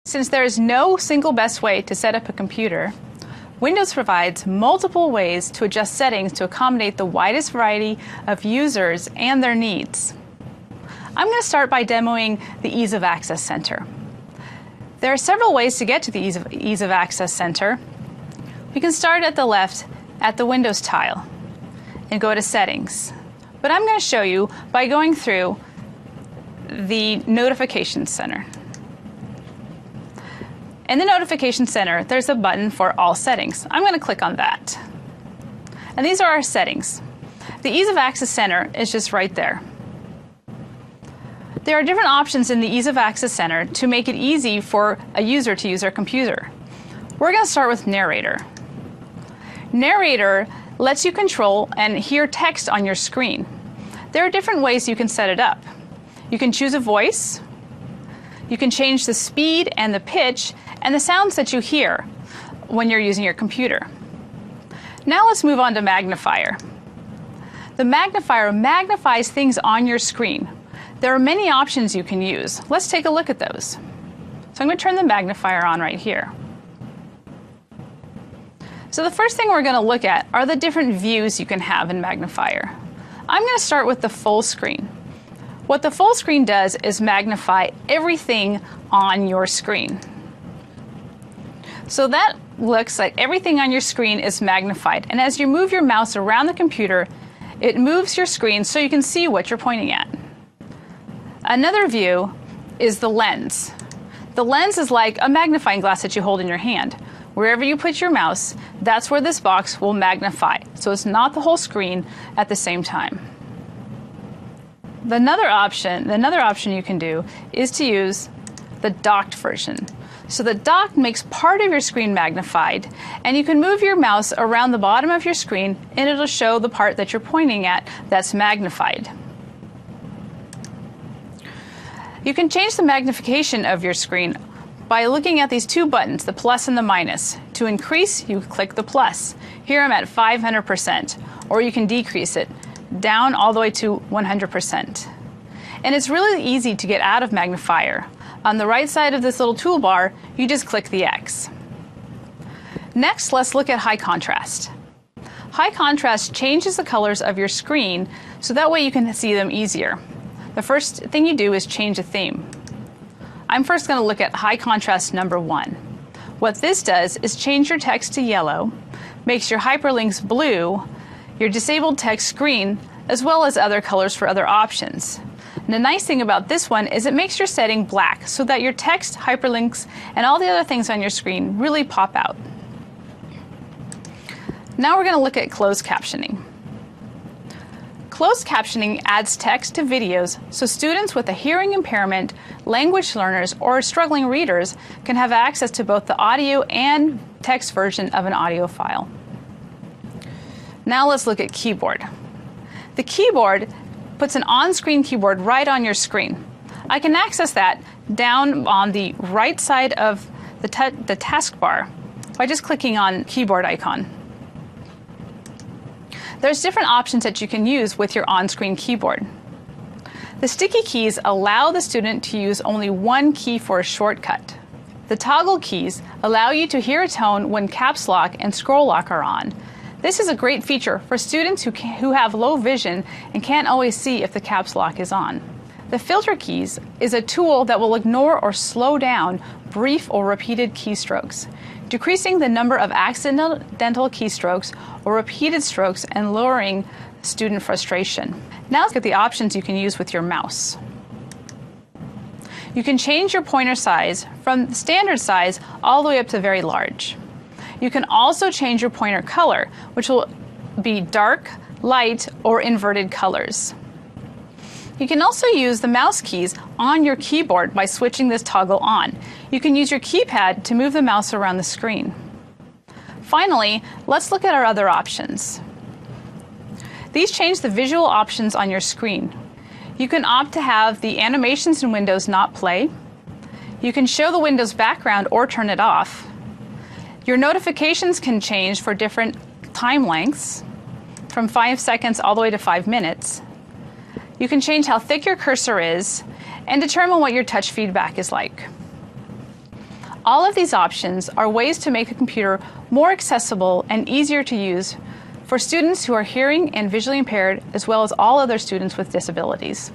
Since there is no single best way to set up a computer, Windows provides multiple ways to adjust settings to accommodate the widest variety of users and their needs. I'm going to start by demoing the Ease of Access Center. There are several ways to get to the Ease of Access Center. We can start at the left at the Windows tile and go to Settings. But I'm going to show you by going through the Notifications Center. In the Notification Center, there's a button for All Settings. I'm going to click on that. And these are our settings. The Ease of Access Center is just right there. There are different options in the Ease of Access Center to make it easy for a user to use their computer. We're going to start with Narrator. Narrator lets you control and hear text on your screen. There are different ways you can set it up. You can choose a voice. You can change the speed and the pitch and the sounds that you hear when you're using your computer. Now let's move on to Magnifier. The magnifier magnifies things on your screen. There are many options you can use. Let's take a look at those. So I'm going to turn the magnifier on right here. So the first thing we're going to look at are the different views you can have in Magnifier. I'm going to start with the full screen. What the full screen does is magnify everything on your screen. So that looks like everything on your screen is magnified. And as you move your mouse around the computer, it moves your screen so you can see what you're pointing at. Another view is the lens. The lens is like a magnifying glass that you hold in your hand. Wherever you put your mouse, that's where this box will magnify. So it's not the whole screen at the same time. Another option you can do is to use the docked version. So the dock makes part of your screen magnified, and you can move your mouse around the bottom of your screen and it'll show the part that you're pointing at that's magnified. You can change the magnification of your screen by looking at these two buttons, the plus and the minus. To increase, you click the plus. Here I'm at 500%, or you can decrease it down all the way to 100%. And it's really easy to get out of Magnifier. On the right side of this little toolbar, you just click the X. Next, let's look at High Contrast. High Contrast changes the colors of your screen so that way you can see them easier. The first thing you do is change a theme. I'm first going to look at High Contrast number 1. What this does is change your text to yellow, makes your hyperlinks blue, your disabled text green, as well as other colors for other options. And the nice thing about this one is it makes your setting black so that your text, hyperlinks, and all the other things on your screen really pop out. Now we're going to look at closed captioning. Closed captioning adds text to videos so students with a hearing impairment, language learners, or struggling readers can have access to both the audio and text version of an audio file. Now let's look at keyboard. The keyboard puts an on-screen keyboard right on your screen. I can access that down on the right side of the taskbar by just clicking on keyboard icon. There's different options that you can use with your on-screen keyboard. The sticky keys allow the student to use only one key for a shortcut. The toggle keys allow you to hear a tone when caps lock and scroll lock are on. This is a great feature for students who have low vision and can't always see if the caps lock is on. The filter keys is a tool that will ignore or slow down brief or repeated keystrokes, decreasing the number of accidental keystrokes or repeated strokes and lowering student frustration. Now let's look at the options you can use with your mouse. You can change your pointer size from standard size all the way up to very large. You can also change your pointer color, which will be dark, light, or inverted colors. You can also use the mouse keys on your keyboard by switching this toggle on. You can use your keypad to move the mouse around the screen. Finally, let's look at our other options. These change the visual options on your screen. You can opt to have the animations in Windows not play. You can show the Windows background or turn it off. Your notifications can change for different time lengths, from 5 seconds all the way to 5 minutes. You can change how thick your cursor is and determine what your touch feedback is like. All of these options are ways to make the computer more accessible and easier to use for students who are hearing and visually impaired, as well as all other students with disabilities.